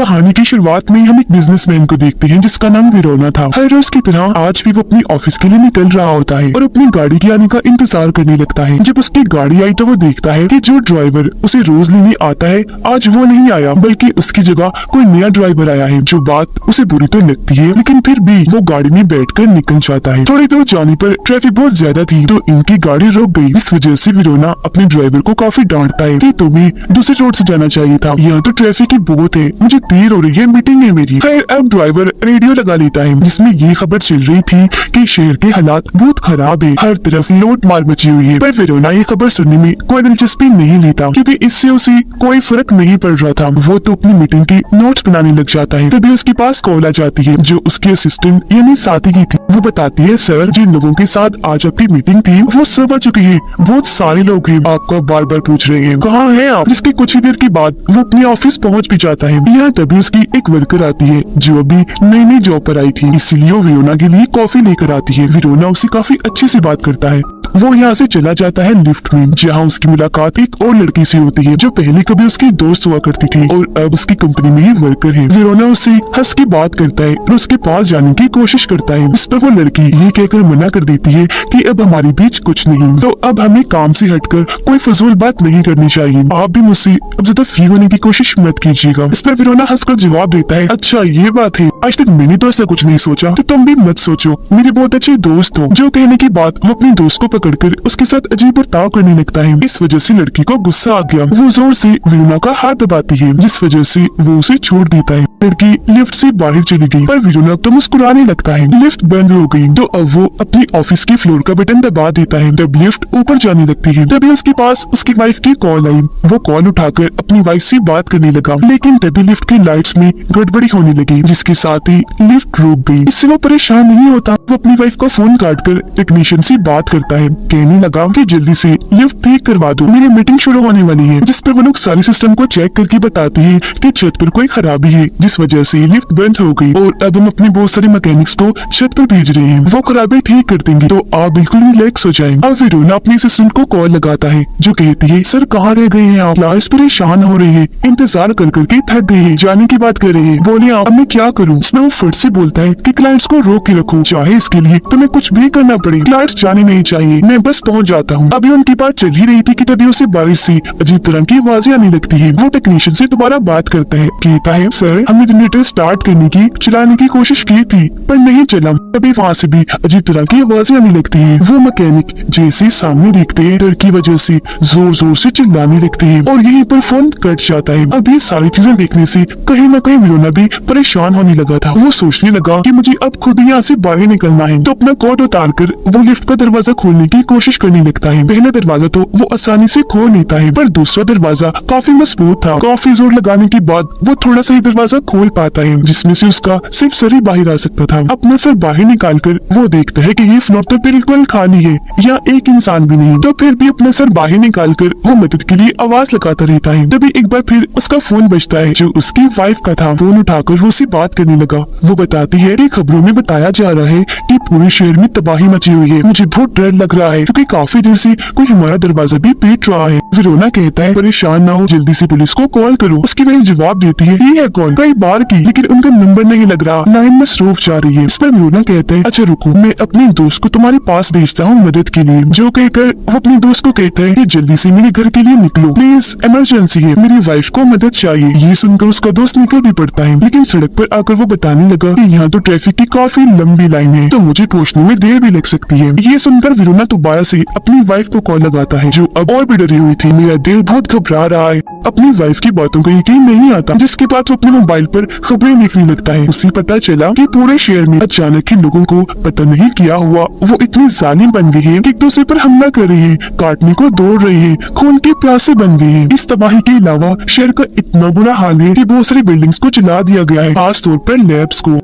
कहानी की शुरुआत में हम एक बिजनेसमैन को देखते हैं जिसका नाम विरोना था। हर रोज की तरह आज भी वो अपनी ऑफिस के लिए निकल रहा होता है और अपनी गाड़ी के आने का इंतजार करने लगता है। जब उसकी गाड़ी आई तो वो देखता है कि जो ड्राइवर उसे रोज लेने आता है आज वो नहीं आया, बल्कि उसकी जगह कोई नया ड्राइवर आया है। जो बात उसे बुरी तो लगती है, लेकिन फिर भी वो गाड़ी में बैठकर निकल जाता है। थोड़ी दूर जाने पर ट्रैफिक बहुत ज्यादा थी तो इनकी गाड़ी रुक गई। इस वजह से विरोना अपने ड्राइवर को काफी डांटता है कि तुम्हें दूसरे रोड से जाना चाहिए था, यहाँ तो ट्रैफिक की बहुत है, मुझे देर हो रही है, मीटिंग है मेरी। खैर अब ड्राइवर रेडियो लगा लेता है जिसमें ये खबर चल रही थी कि शहर के हालात बहुत खराब है, हर तरफ लूट मार मची हुई है। पर विरोना ये खबर सुनने में कोई दिलचस्पी नहीं लेता क्योंकि इससे उसे कोई फर्क नहीं पड़ रहा था। वो तो अपनी मीटिंग की नोट्स बनाने लग जाता है। तभी उसके पास कॉल आ जाती है जो उसके असिस्टेंट यानी साथी की थी। वो बताती है सर, जिन लोगों के साथ आज आपकी मीटिंग थी वो सब आ चुके हैं, बहुत सारे लोग हैं, आपको बार बार पूछ रहे हैं कहाँ है आप। जिसके कुछ ही देर के बाद वो अपने ऑफिस पहुंच भी जाता है। यहाँ तभी उसकी एक वर्कर आती है जो अभी नई नई जॉब पर आई थी, इसलिए वो विरोना के लिए कॉफी लेकर आती है। विरोना उसे काफी अच्छे से बात करता है। वो यहाँ से चला जाता है लिफ्ट में, जहाँ उसकी मुलाकात एक और लड़की से होती है जो पहले कभी उसकी दोस्त हुआ करती थी और अब उसकी कंपनी में ही वर्कर है। विरोना उससे हंस के बात करता है और उसके पास जाने की कोशिश करता है। इस पर वो लड़की ये कहकर मना कर देती है कि अब हमारे बीच कुछ नहीं, तो अब हमें काम से हटकर कोई फजूल बात नहीं करनी चाहिए। आप भी मुझसे अब ज्यादा फ्री होने की कोशिश मत कीजिएगा। इस पर विरोना हंसकर जवाब देता है, अच्छा ये बात है, आज तक मैंने तो ऐसा कुछ नहीं सोचा, तो तुम भी मत सोचो, मेरे बहुत अच्छे दोस्त हो। जो कहने की बात वो अपने दोस्त को पकड़कर उसके साथ अजीब बर्ताव करने लगता है। इस वजह से लड़की को गुस्सा आ गया। वो जोर से विरोना का हाथ दबाती है जिस वजह से वो उसे छोड़ देता है। लड़की लिफ्ट से बाहर चली गई पर विरोना तो मुस्कुराने लगता है। लिफ्ट बंद हो गई तो अब वो अपनी ऑफिस के फ्लोर का बटन दबा देता है। जब लिफ्ट ऊपर जाने लगती है तभी उसके पास उसकी वाइफ की कॉल आई। वो कॉल उठाकर अपनी वाइफ से बात करने लगा, लेकिन तभी लिफ्ट की लाइट्स में गड़बड़ी होने लगी जिसके साथ ही लिफ्ट रुक गई। इससे वो परेशान नहीं होता। वो अपनी वाइफ का फोन काटकर टेक्नीशियन से बात करता है, कहने लगा कि जल्दी से लिफ्ट ठीक करवा दो, मेरी मीटिंग शुरू होने वाली है। जिस पर वो लोग सारे सिस्टम को चेक करके बताते हैं कि छत पर कोई खराबी है जिस वजह से लिफ्ट बंद हो गई और अब हम अपने बहुत सारे मैकेनिक्स को छत पर भेज रहे हैं, वो खराबी ठीक कर देंगे, तो आप बिल्कुल रिलैक्स हो जाएं। अब विरोना अपने असिस्टेंट को कॉल लगाता है जो कहती है, सर कहाँ रह गए हैं आप, क्लाइंट्स परेशान हो रहे हैं, इंतजार कर करके थक गए हैं, जाने की बात कर रहे हैं, बोले आप अब मैं क्या करूँ। इसमें वो फट से बोलता है कि क्लाइंट्स को रोक के रखो, चाहे इसके लिए तुम्हें कुछ भी करना पड़े, क्लाइंट्स जाने नहीं चाहिए, मैं बस पहुँच जाता हूँ। अभी उनकी बात चल ही रही थी कि तभी उसे बारिश से अजीब तरह की आवाजें आने लगती है। वो टेक्नीशियन से दोबारा बात करता है, कहता है सर हमने जनरेटर स्टार्ट करने की चलाने की कोशिश की थी पर नहीं चला। तभी वहाँ से भी अजीब तरह की आवाजें आने लगती है। वो मैकेनिक जैसे सामने देखते हैं डर की वजह से जोर जोर से चिल्लाने लगते हैं और यहीं पर फोन कट जाता है। अब ये सारी चीजें देखने से कहीं न कहीं विरोना भी परेशान होने लगा था। वो सोचने लगा कि मुझे अब खुद यहाँ से बाहर निकलना है, तो अपना कोट उतार कर वो लिफ्ट का दरवाजा खोलने की कोशिश करने लगता है। पहला दरवाजा तो वो आसानी से खोल लेता है पर दूसरा दरवाजा काफी मजबूत था। काफी जोर लगाने के बाद वो थोड़ा सा ही दरवाजा खोल पाता है जिसमें से उसका सिर्फ सर ही बाहर आ सकता था। अपना सर बाहर निकालकर वो देखता है कि ये फ्लोर तो बिल्कुल खाली है, यहाँ एक इंसान भी नहीं। तो फिर भी अपना सर बाहर निकालकर वो मदद के लिए आवाज लगाता रहता है। तभी एक बार फिर उसका फोन बजता है जो उसकी वाइफ का था। फोन उठाकर वो उससे बात करने लगा। वो बताती है कि खबरों में बताया जा रहा है कि पूरे शहर में तबाही मची हुई है, मुझे बहुत डर लग रहा है क्योंकि काफी देर से कोई हमारा दरवाजा भी पीट रहा है। विरोना कहता है परेशान ना हो, जल्दी से पुलिस को कॉल करो। उसकी बहन जवाब देती है ये है कौन, कई बार की लेकिन उनका नंबर नहीं लग रहा, लाइन मसरूफ जा रही है। इस पर विरोना कहता है अच्छा रुको, मैं अपने दोस्त को तुम्हारे पास भेजता हूँ मदद के लिए। जो कहकर वो अपने दोस्त को कहता है कि जल्दी से मेरे घर के लिए निकलो, प्लीज इमरजेंसी है, मेरी वाइफ को मदद चाहिए। ये सुनकर उसका दोस्त निकल भी पड़ता है, लेकिन सड़क पर आकर वो बताने लगा कि यहाँ तो ट्रैफिक की काफी लंबी लाइन है, तो मुझे पहुँचने में देर भी लग सकती है। ये सुनकर विरोना दोबारा से अपनी वाइफ को कॉल लगाता है जो अब और भी डरी हुई थी। मेरा दिल बहुत घबरा रहा है, अपनी वाइफ की बातों का यकीन नहीं आता। जिसके बाद वो अपने मोबाइल पर खबरें लिखने लगता है। उसे पता चला कि पूरे शहर में अचानक ही लोगों को पता नहीं क्या हुआ, वो इतनी जालिम बन गई है कि एक दूसरे पर हमला कर रही है, काटने को दौड़ रही है, खून के प्यासे बन गई है। इस तबाही के अलावा शहर का इतना बुरा हाल है कि बहुत सारी बिल्डिंग्स को जला दिया गया है, खास तौर पर लैब्स को।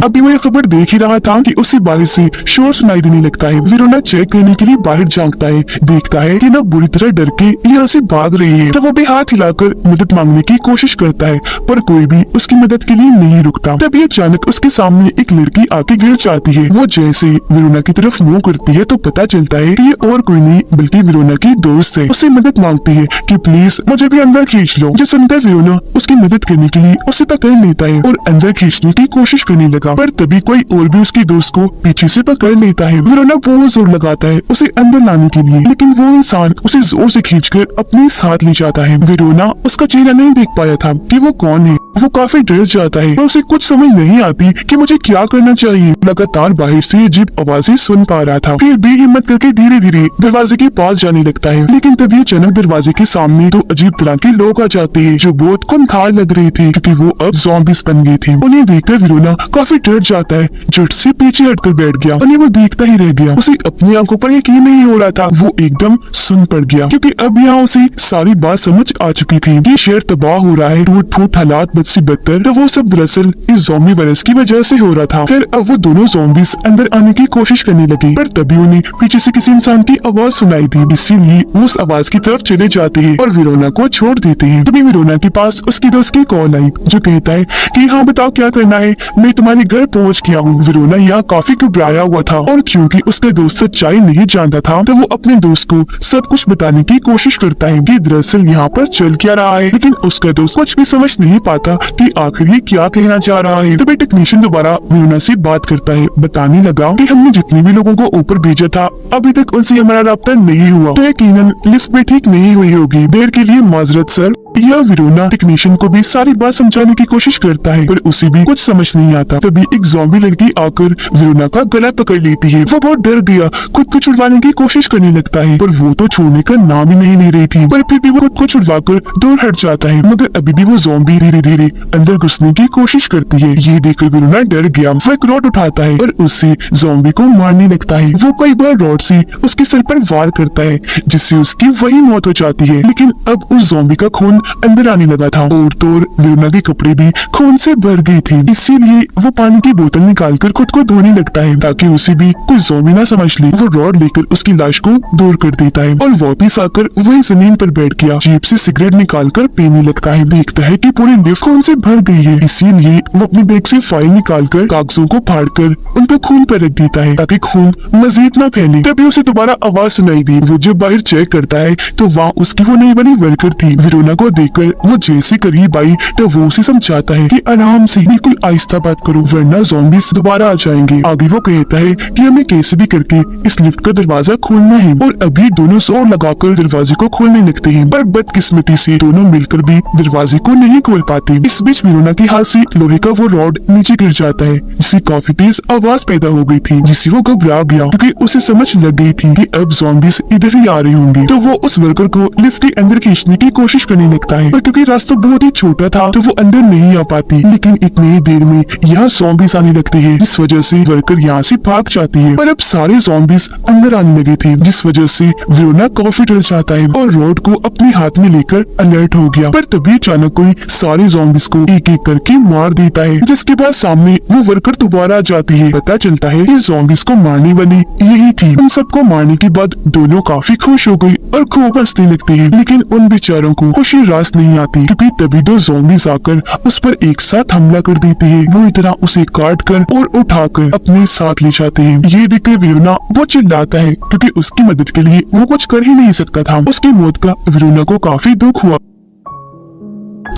अभी वो ये खबर देख ही रहा था कि उसे बाहर से शोर सुनाई देने लगता है। वेरोना चेक करने के लिए बाहर झांकता है, देखता है कि ना बुरी तरह डर के यहाँ से भाग रही है। तो वो भी हाथ हिलाकर मदद मांगने की कोशिश करता है, पर कोई भी उसकी मदद के लिए नहीं रुकता। तभी अचानक उसके सामने एक लड़की आके गिर जाती है। वो जैसे वेरोना की तरफ मुंह करती है तो पता चलता है कि ये और कोई नहीं बल्कि वेरोना की दोस्त है। उससे मदद मांगती है कि प्लीज मुझे भी अंदर खींच लो। जो सुनकर वेरोना उसकी मदद करने के लिए उसे पकड़ लेता है और अंदर खींचने की कोशिश करने लगा, पर तभी कोई और भी उसकी दोस्त को पीछे से पकड़ लेता है। वेरोना बहुत जोर लगाता है उसे अंदर लाने के लिए, लेकिन वो इंसान उसे जोर से खींचकर अपने साथ ले जाता है। वेरोना उसका चेहरा नहीं देख पाया था कि वो कौन है। वो काफी डर जाता है और उसे कुछ समझ नहीं आती कि मुझे क्या करना चाहिए। लगातार बाहर से अजीब आवाजें सुन पा रहा था, फिर भी हिम्मत करके धीरे धीरे दरवाजे के पास जाने लगता है। लेकिन तभी अचानक दरवाजे के सामने तो अजीब तरह के लोग आ जाते हैं जो बहुत खूंखार लग रहे थे, क्योंकि वो अब ज़ॉम्बीज़ बन गए थे। उन्हें देखकर वेरोना काफी डर जाता है, झट से पीछे हटकर बैठ गया। उन्हें वो देखता ही रह गया। उसे अपनी आंखों पर यकीन नहीं हो रहा था। वो एकदम सुन पड़ गया, क्योंकि अब यहाँ उसे सारी बात समझ आ चुकी थी कि शहर तबाह हो रहा है, टूट फूट हालात बद से बदतर। तो वो सब दरअसल इस ज़ॉम्बी वायरस की वजह से हो रहा था। फिर अब वो दोनों ज़ॉम्बीज़ अंदर आने की कोशिश करने लगे, पर तभी उन्हें पीछे से किसी इंसान की आवाज सुनाई दी। इसीलिए वो उस आवाज की तरफ चले जाते हैं और वेरोना को छोड़ देते हैं। तभी वेरोना के पास उसकी दोस्त की कॉल आई, जो कहता है कि हाँ बताओ क्या करना है, मैं तुम्हारे घर पहुंच गया हूँ। वेरोना यहाँ काफी घबराया हुआ था और क्योंकि उसका दोस्त सच्चाई नहीं जानता था, तो वो अपने दोस्त को सब कुछ बताने की कोशिश करता है कि दरअसल यहाँ पर चल क्या रहा है। लेकिन उसका दोस्त कुछ भी समझ नहीं पाता कि आखिर ये क्या कहना चाह रहा है। तभी टेक्नीशियन दोबारा वेरोना से बात करता है, बताने लगा कि हमने जितने भी लोगों को ऊपर भेजा था अभी तक उनसे हमारा राब्ता नहीं हुआ, तो यकीनन लिफ्ट भी ठीक नहीं हुई होगी। देर के लिए माजरत सर। यह वेरोना टेक्नीशियन को भी सारी बात समझाने की कोशिश करता है, पर उसे भी कुछ समझ नहीं आता। तभी एक ज़ॉम्बी लड़की आकर वेरोना का गला पकड़ लेती है। वो बहुत डर गया, खुद को छुड़वाने की कोशिश करने लगता है, पर वो तो छोड़ने का नाम ही नहीं ले रही थी। पर फिर भी वो खुद को छुड़वाकर दूर हट जाता है, मगर अभी भी वो ज़ॉम्बी धीरे धीरे अंदर घुसने की कोशिश करती है। ये देखकर वेरोना डर गया। वो एक रॉड उठाता है और उससे ज़ॉम्बी को मारने लगता है। वो कई बार रॉड से उसके सर पर वार करता है, जिससे उसकी वही मौत हो जाती है। लेकिन अब उस ज़ॉम्बी का खून अंदर आने लगा था और तो वेरोना के कपड़े भी खून से भर गए थे। इसीलिए वो पानी की बोतल निकालकर खुद को धोने लगता है, ताकि उसे भी कोई ज़ॉम्बी ना समझ ले। वो रॉड लेकर उसकी लाश को दूर कर देता है और वापिस आकर वही जमीन पर बैठ गया। जेब से सिगरेट निकालकर पीने लगता है। देखता है कि पूरी लिफ्ट खून से भर गई है। इसीलिए वो अपने बैग से फाइल निकालकर कागजों को फाड़कर उनको खून पर रख देता है, ताकि खून मजीद न फैले। तभी उसे दोबारा आवाज सुनाई दी। वो जब बाहर चेक करता है तो वहाँ उसकी वो नई बनी वर्कर थी। वेरोना को देखकर वो जैसे करीब आई तो वो उसे समझाता है कि आराम से बिल्कुल आहिस्ता बात करो, वरना ज़ॉम्बीज़ दोबारा आ जाएंगे। आगे वो कहता है कि हमें कैसे भी करके इस लिफ्ट का दरवाजा खोलना है, और अभी दोनों जोर लगाकर दरवाजे को खोलने लगते हैं, पर बदकिस्मती से दोनों मिलकर भी दरवाजे को नहीं खोल पाते। इस बीच वेरोना के हाथ से लोहे का वो रॉड नीचे गिर जाता है, जिससे काफी तेज आवाज पैदा हो गई थी, जिससे वो घबरा गया, क्योंकि उसे समझ लग गई थी कि अब ज़ॉम्बीज़ इधर ही आ रहे होंगे। तो वो उस वर्कर को लिफ्ट के अंदर खींचने की कोशिश करने लगता है, पर क्योंकि रास्ता बहुत ही छोटा था तो वो अंदर नहीं आ पाती। लेकिन इतनी देर में यहाँ ज़ॉम्बीज़ आने लगते हैं, जिस वजह से वर्कर यहाँ से भाग जाती है। पर अब सारे ज़ॉम्बीज़ अंदर आने लगे थे, जिस वजह से वेरोना काफी डर जाता है और रॉड को अपने हाथ में लेकर अलर्ट हो गया। पर तभी अचानक कोई सारे ज़ॉम्बीज़ को एक एक करके मार देता है, जिसके बाद सामने वो वर्कर दोबारा आ जाती है। पता चलता है कि ज़ॉम्बीज़ को मारने वाली यही थी। उन सबको मारने के बाद दोनों काफी खुश हो गई और खूब हंसने लगते हैं। लेकिन उन बेचारों को खुशी रास नहीं आती, क्योंकि तभी दो ज़ॉम्बीज़ आकर उस पर एक साथ हमला कर देते हैं। वो इतना उसे काट कर और उठाकर अपने साथ ले जाते हैं। ये देखकर वेरोना बहुत चिल्लाता है, क्योंकि उसकी मदद के लिए वो कुछ कर ही नहीं सकता था। उसकी मौत का वेरोना को काफी दुख हुआ।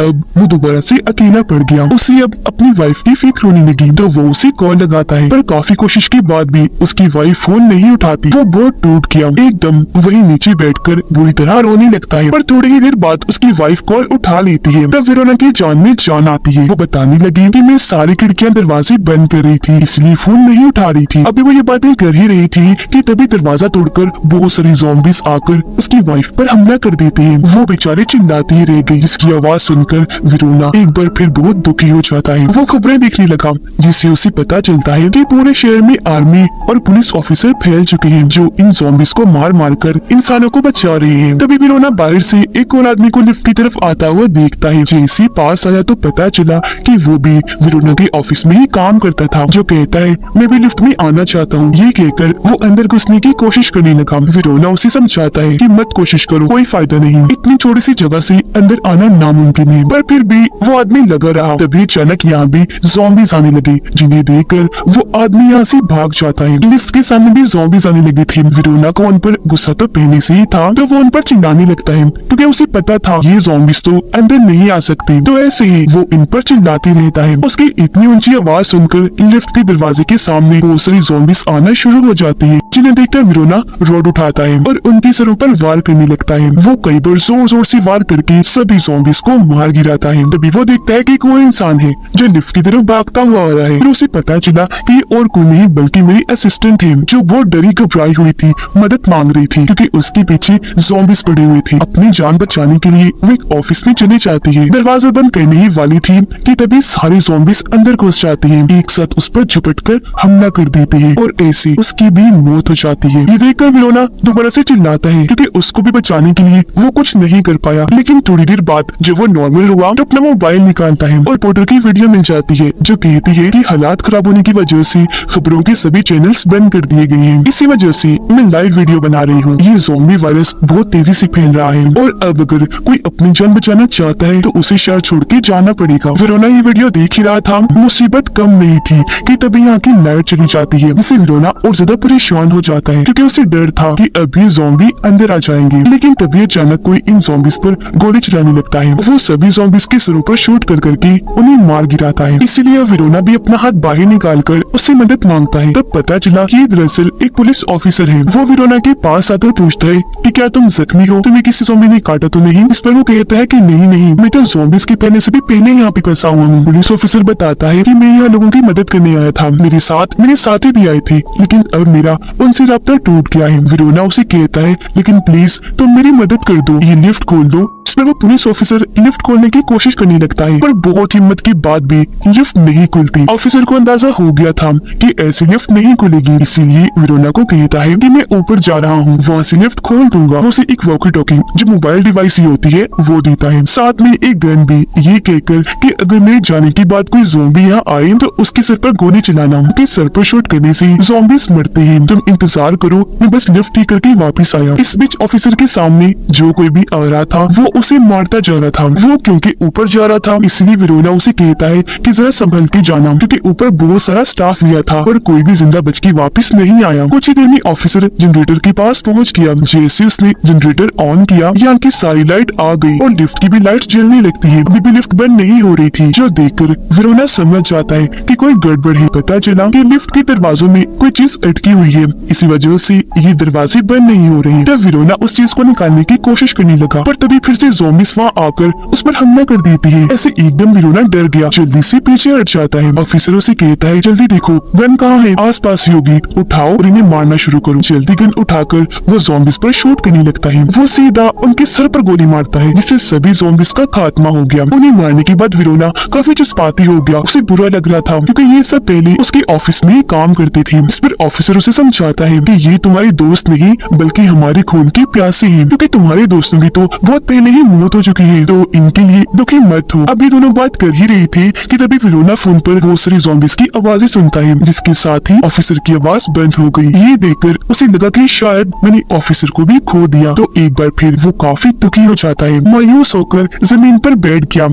अब वो दोबारा से अकेला पड़ गया। उसे अब अपनी वाइफ की फिक्र होने लगी, तो वो उसे कॉल लगाता है, पर काफी कोशिश के बाद भी उसकी वाइफ फोन नहीं उठाती। वो बहुत टूट गया, एकदम वही नीचे बैठकर बुरी तरह रोने लगता है। पर थोड़ी ही देर बाद उसकी वाइफ कॉल उठा लेती है। तब वेरोना की जान में जान आती है। वो बताने लगी कि मैं सारी खिड़कियां दरवाजे बंद कर रही थी, इसलिए फोन नहीं उठा रही थी। अभी वो ये बातें कर ही रही थी कि तभी दरवाजा तोड़कर बहुत सारे ज़ॉम्बीज़ आकर उसकी वाइफ पर हमला कर देते हैं। वो बेचारे चिल्लाती ही रह गई, जिसकी आवाज सुनकर विरोना एक बार फिर बहुत दुखी हो जाता है। वो खबरें देखने लगा जिससे उसे पता चलता है कि पूरे शहर में आर्मी और पुलिस ऑफिसर फैल चुके हैं जो इन ज़ॉम्बीज़ को मार मार कर इंसानों को बचा रहे हैं। तभी विरोना बाहर से एक और आदमी को लिफ्ट की तरफ आता हुआ देखता है। जैसे पास आया तो पता चला कि वो भी विरोना के ऑफिस में ही काम करता था, जो कहता है मैं भी लिफ्ट में आना चाहता हूँ। ये कहकर वो अंदर घुसने की कोशिश करने लगा। विरोना उसे समझाता है कि मत कोशिश करो, कोई फायदा नहीं, इतनी छोटी सी जगह से अंदर आना नामुमकिन है। पर फिर भी वो आदमी लगा रहा। तभी अचानक यहाँ भी ज़ॉम्बीज़ आने लगे, जिन्हें देखकर वो आदमी यहाँ से भाग जाता है। लिफ्ट के सामने भी ज़ॉम्बीज़ आने लगे थे। विरोना को उन पर गुस्सा तो पहले से ही था, तो वो उन पर चिल्लाने लगता है क्योंकि उसे पता था ये ज़ॉम्बीज़ तो अंदर नहीं आ सकते। तो ऐसे ही वो इन पर चिल्लाते रहता है। उसकी इतनी ऊंची आवाज सुनकर लिफ्ट के दरवाजे के सामने बहुत सारी ज़ॉम्बीज़ आना शुरू हो जाती है, जिन्हें देखकर विरोना रोड उठाता है और उनके सरों पर वार करने लगता है। वो कई बार जोर जोर से वार करके सभी ज़ॉम्बीज़ को मार गिराता है। तभी वो देखता है कि कोई इंसान है जो लिफ्ट की तरफ भागता हुआ आ रहा है। फिर उसे पता चला कि और कोई नहीं बल्कि मेरी असिस्टेंट है, जो बहुत डरी घबराई हुई थी, मदद मांग रही थी क्योंकि उसके पीछे ज़ॉम्बीज़ पड़े हुए थे। अपनी जान बचाने के लिए वो एक ऑफिस में चली जाती है। दरवाजा बंद करने ही वाली थी कि तभी सारे ज़ॉम्बीज़ अंदर घुस जाते हैं, एक साथ उस पर झपट कर हमला कर देते हैं और ऐसे उसकी भी मौत हो जाती है। ये देखकर विरोना दोबारा से चिल्लाता है क्योंकि उसको भी बचाने के लिए वो कुछ नहीं कर पाया। लेकिन थोड़ी देर बाद जब वो नॉर्मल हुआ तो अपना मोबाइल निकालता है और रिपोर्टर की वीडियो मिल जाती है, जो कहती है कि हालात खराब होने की वजह से खबरों के सभी चैनल्स बंद कर दिए गए हैं। इसी वजह से मैं लाइव वीडियो बना रही हूँ। ये ज़ॉम्बी वायरस बहुत तेजी से फैल रहा है और अब अगर कोई अपनी जान बचाना चाहता है तो उसे शहर छोड़ के जाना पड़ेगा। विरोना ये वीडियो देख ही रहा था। मुसीबत कम नहीं थी कि तभी यहाँ की लाइट चली जाती है, जिससे विरोना और ज्यादा परेशान हो जाता है क्योंकि उसे डर था कि अब ये ज़ॉम्बी अंदर आ जाएंगे। लेकिन तभी अचानक कोई इन ज़ॉम्बीज़ पर गोली चलाने लगता है। वो सभी ज़ॉम्बीज़ के सरों पर शूट कर करके उन्हें मार गिराता है। इसीलिए विरोना भी अपना हाथ बाहर निकाल कर उससे मदद मांगता है। तब पता चला कि दरअसल एक पुलिस ऑफिसर है। वो विरोना के पास आकर पूछता है कि क्या तुम जख्मी हो, तुम्हें किसी ज़ॉम्बी ने काटा तो नहीं? इस पर वो कहता है कि नहीं, मैं तो ज़ॉम्बीज़ के पहले से भी पहले यहाँ पे फंसा हुआ हूँ। पुलिस ऑफिसर बताता है कि मैं यहाँ लोगों की मदद करने आया था, मेरे साथी भी आए थे, लेकिन अब मेरा उनसे राब्ता टूट गया है। विरोना उसे कहता है लेकिन प्लीज तुम मेरी मदद कर दो, ये लिफ्ट खोल दो। इस पर वो पुलिस ऑफिसर लिफ्ट खोलने की कोशिश करने लगता है, पर बहुत हिम्मत के बाद भी लिफ्ट नहीं खुलती। ऑफिसर को अंदाजा हो गया था कि ऐसी लिफ्ट नहीं खुलेगी, इसीलिए विरोना को कहता है कि मैं ऊपर जा रहा हूँ, वहाँ से लिफ्ट खोल दूंगा। वो उसे एक वॉकी टॉकी जो मोबाइल डिवाइस ही होती है वो देता है, साथ में एक गन भी, ये कहकर कि अगर मेरे जाने के बाद कोई ज़ॉम्बी यहाँ आए तो उसके सिर पर गोली चलाना, उनके सर पर शूट करने से ज़ॉम्बीज़ मरते हैं। तुम इंतजार करो, मैं बस लिफ्ट ठीक करके वापस आया। इस बीच ऑफिसर के सामने जो कोई भी आ रहा था वो उसे मारता जा रहा था। वो क्योंकि ऊपर जा रहा था इसलिए विरोना उसे कहता है कि जरा संभल के जाना, क्योंकि ऊपर बहुत सारा स्टाफ गया था और कोई भी जिंदा बच के वापस नहीं आया। कुछ ही देर में ऑफिसर जनरेटर के पास पहुंच गया। जैसे उसने जनरेटर ऑन किया, यहाँ की सारी लाइट आ गई और लिफ्ट की भी लाइट जलने लगती है। अभी भी लिफ्ट बंद नहीं हो रही थी, जो देखकर विरोना समझ जाता है कि कोई गड़बड़ है। पता चला कि लिफ्ट के दरवाजों में कोई चीज अटकी हुई है, इसी वजह से ये दरवाजे बंद नहीं हो रहे। तब विरोना उस चीज को निकालने की कोशिश करने लगा, पर तभी फिर से ज़ॉम्बीज़ वहाँ आकर उस पर हमला कर देती है। ऐसे एकदम विरोना डर गया, जल्दी से पीछे हट जाता है। ऑफिसर उसे कहता है जल्दी देखो गन कहाँ है, आस पास ही होगी, उठाओ और इन्हें मारना शुरू करो। जल्दी गन उठाकर वो ज़ॉम्बीज़ पर शूट करने लगता है। वो सीधा उनके सर पर गोली मारता है, जिससे सभी ज़ॉम्बीज़ का खात्मा हो गया। उन्हें मारने के बाद विरोना काफी जज्बाती हो गया। उसे बुरा लग रहा था क्योंकि ये सब पहले उसके ऑफिस में ही काम करते थे। इस पर ऑफिसर उसे समझाता है कि ये तुम्हारे दोस्त नहीं बल्कि हमारे खून के प्यासे हैं, क्योंकि तुम्हारे दोस्तों की तो बहुत पहले ही मौत हो चुकी है, तो इनके लिए दुखी मत हो। अभी दोनों बात कर ही रहे थे कि तभी विरोना फोन पर बहुत सारी ज़ॉम्बीज़ की आवाजें सुनता है, जिसके साथ ही ऑफिसर की आवाज बंद हो गई। ये देखकर उसे लगा कि शायद मैंने ऑफिसर को भी खो दिया, तो एक बार फिर वो काफी दुखी हो जाता है। मायूस होकर जमीन पर बैठ गया।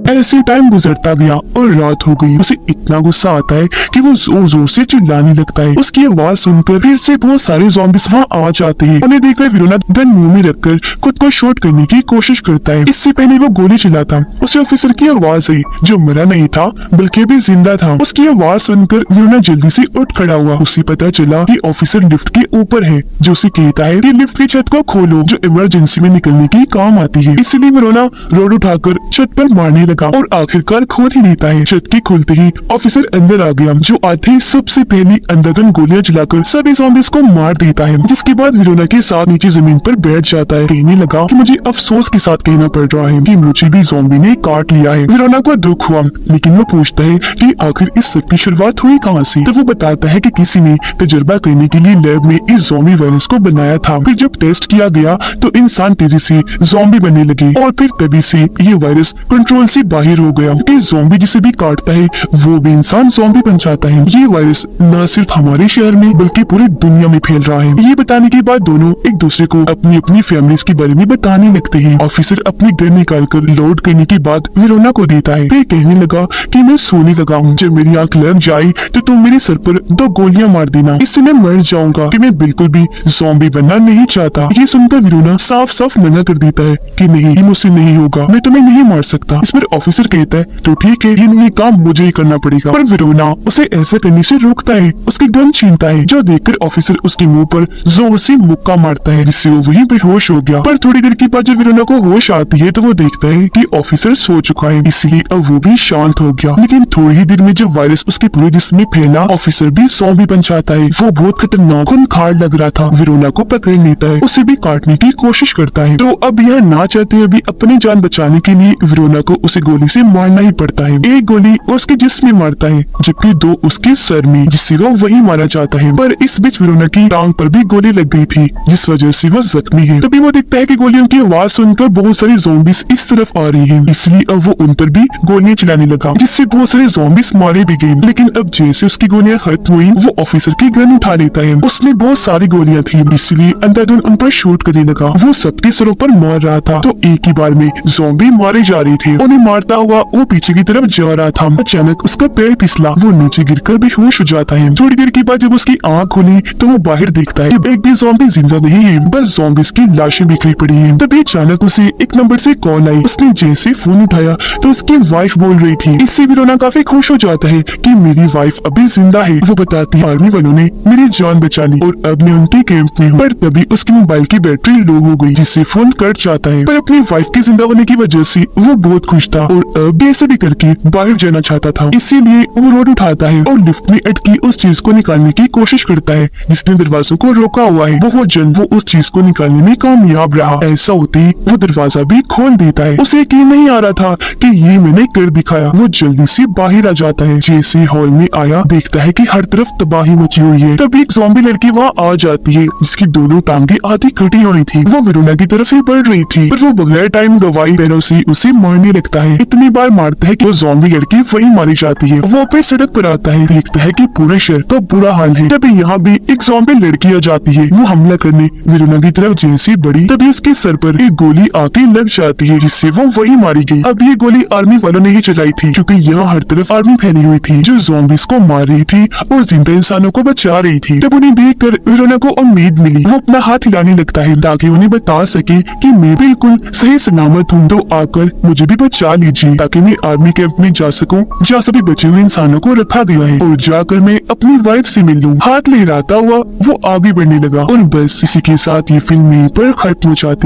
ऐसे टाइम गुजरता गया और रात हो गई। उसे इतना गुस्सा आता है कि वो जोर जोर से चिल्लाने लगता है। उसकी आवाज सुनकर फिर से बहुत सारे ज़ॉम्बीज़ वहाँ आ जाते हैं। उन्हें देखकर विरोना गन मुंह में रखकर खुद को शॉट करने की कोशिश करता है। इससे पहले वो गोली चलाता, उसे ऑफिसर की आवाज आई जो मरा नहीं था बल्कि भी जिंदा था। उसकी आवाज सुनकर विरोना जल्दी से उठ खड़ा हुआ। उसे पता चला कि ऑफिसर लिफ्ट के ऊपर है, जो उसे कहता है कि लिफ्ट की छत को खोलो, जो इमरजेंसी में निकलने की काम आती है। इसलिए विरोना रोड उठाकर छत पर मारने लगा और आखिरकार खोल ही लेता है। छत के खुलते ही ऑफिसर अंदर आ गया, जो आते ही सबसे पहले अंधाधुंध गोलियां चलाकर सभी ज़ॉम्बीज़ को मार देता है, जिसके बाद वेरोना के साथ नीचे जमीन पर बैठ जाता है। कहने लगा कि मुझे अफसोस के साथ कहना पड़ रहा है कि मुझे भी ज़ॉम्बी ने काट लिया है। वेरोना को दुख हुआ, लेकिन वो पूछता है कि आखिर इस सब की शुरुआत हुई कहाँ से। तो वो बताता है कि किसी ने तजुर्बा करने के लिए लैब में इस ज़ॉम्बी वायरस को बनाया था। फिर जब टेस्ट किया गया तो इंसान तेजी से ज़ॉम्बी बनने लगे और फिर तभी से ये वायरस कंट्रोल से बाहर हो गया कि ज़ॉम्बी जिसे भी काटता है वो भी इंसान ज़ॉम्बी बन जाता है। ये वायरस न सिर्फ हमारे शहर में बल्कि पूरी दुनिया में फैल रहा है। ये बताने के बाद दोनों एक दूसरे को अपनी अपनी फैमिलीज के बारे में बताने लगते हैं। ऑफिसर अपनी गन निकालकर लोड करने के बाद वेरोना को देता है। फिर कहने लगा कि मैं सोने लगा हूँ, जब मेरी आंख लग जाए तो तुम मेरे सर पर 2 गोलियां मार देना, इससे मैं मर जाऊंगा कि मैं बिल्कुल भी ज़ॉम्बी बनना नहीं चाहता। ये सुनकर वेरोना साफ साफ मना कर देता है कि नहीं, ये मुझसे नहीं होगा, मैं तुम्हें नहीं मार सकता। इस पर ऑफिसर कहता है तो ठीक है, ये काम मुझे ही करना पड़ेगा। पर वेरोना उसे ऐसा करने से रोकता है, उसकी गन छीनता है, जो देखकर ऑफिसर उसके मुंह पर जोर से मुक्का मारता है, जिससे वो वहीं बेहोश हो गया। पर थोड़ी देर के बाद जब वेरोना को होश आती है तो वो देखता है कि ऑफिसर सो चुका है, इसलिए अब वो भी शांत हो गया। लेकिन थोड़ी ही देर में जब वायरस उसके पूरे जिस्म में फैला, ऑफिसर भी ज़ॉम्बी बन जाता है। वो बहुत खतरनाक खूंखार लग रहा था। वेरोना को पकड़ लेता है, उसे भी काटने की कोशिश करता है। तो अब यह ना चाहते हुए भी अपनी जान बचाने के लिए वेरोना को उसे गोली से मारना ही पड़ता है। एक गोली उसके जिस्म में मारता है, जबकि 2 उसके सर में, जिससे वो वही मारा जाता है। पर इस बीच वेरोना की टांग पर भी गोली लग गई थी, जिस वजह से वो जख्मी है। तभी वो देखता है कि गोलियों की आवाज सुनकर बहुत सारी ज़ॉम्बीज़ इस तरफ आ रही हैं, इसलिए अब वो उन पर भी गोलियां चलाने लगा, जिससे बहुत सारे ज़ॉम्बीज़ मारे भी गए। लेकिन अब जैसे उसकी गोलियां खत्म हुई, वो ऑफिसर की गन उठा लेता है। उसमें बहुत सारी गोलियां थी, इसलिए अंधाधुंध उन पर शूट करने लगा। वो सबके सरों पर मार रहा था, तो एक ही बार में ज़ॉम्बी मारे जा रहे थे। उन्हें मारता हुआ वो पीछे की तरफ जा रहा था। अचानक उसका पैर फिसला, वो नीचे गिरकर बेहोश हो जाता है। थोड़ी देर के बाद जब उसकी आंख खुली तो वो बाहर देखता है कि एक भी ज़ॉम्बी जिंदा नहीं है, बस ज़ॉम्बीज़ की लाशें बिखरी पड़ी हैं। तभी अचानक उसे एक नंबर से कॉल आई। उसने जैसे फोन उठाया तो उसकी वाइफ बोल रही थी। इससे वेरोना काफी खुश हो जाता है कि मेरी वाइफ अभी जिंदा है। वो बताती है आर्मी वालों ने मेरी जान बचा ली और अब मैं उनके कैंप में हूँ। पर तभी उसके मोबाइल की बैटरी लो हो गई, जिससे फोन कट जाता है। पर अपनी वाइफ के जिंदा होने की वजह से वो बहुत खुश था और अब ऐसे भी करके बाहर जाना चाहता था। इसीलिए वो रोड उठाता है और लिफ्ट में अटकी उस चीज को निकालने की कोशिश करता है जिसने दरवाजों को रोका हुआ है। बहुत जल्द वो उस चीज को निकालने में कामयाब रहा। ऐसा होते ही वो दरवाजा भी खोल देता है। उसे यकीन नहीं आ रहा था कि ये मैंने कर दिखाया। वो जल्दी से बाहर आ जाता है। जैसे हॉल में आया, देखता है कि हर तरफ तबाही मची हुई है। तभी एक ज़ॉम्बी लड़की वहाँ आ जाती है, जिसकी दोनों टांगे आधी कटी हुई थी। वो वेरोना की तरफ ही बढ़ रही थी, पर वो बगैर टाइम गवाई पैरों से उसे मारने लगता है। इतनी बार मारता है कि वो ज़ॉम्बी लड़की वही मारी जाती है। वो अपनी सड़क पर आता है, देखता है कि पूरे शहर का बुरा हाल है। तभी यहाँ भी एक ज़ॉम्बी लड़की आ जाती है। वो हमला करने वेरोना की तरफ जैसे बढ़ी, तभी उसके सर पर एक गोली आके लग जाती है, जिससे वो वही मारी गई। अब ये गोली आर्मी वालों ने ही चलाई थी, क्योंकि यहाँ हर तरफ आर्मी फैली हुई थी जो ज़ॉम्बीज़ को मार रही थी और जिंदा इंसानों को बचा रही थी। तब उन्हें देखकर वेरोना को उम्मीद मिली। वो अपना हाथ हिलाने लगता है ताकि उन्हें बता सके कि मैं बिल्कुल सही सलामत हूँ, तो आकर मुझे भी बचा लीजिए ताकि मैं आर्मी कैंप में जा सकूं जहाँ सभी बचे हुए इंसानों को रखा गया है, और जाकर मैं अपनी वाइफ से मिल लूं। हाथ लहराता हुआ वो आगे बढ़ने लगा और बस इसी के साथ ये फिल्म यहीं पर खत्म हो जाती है।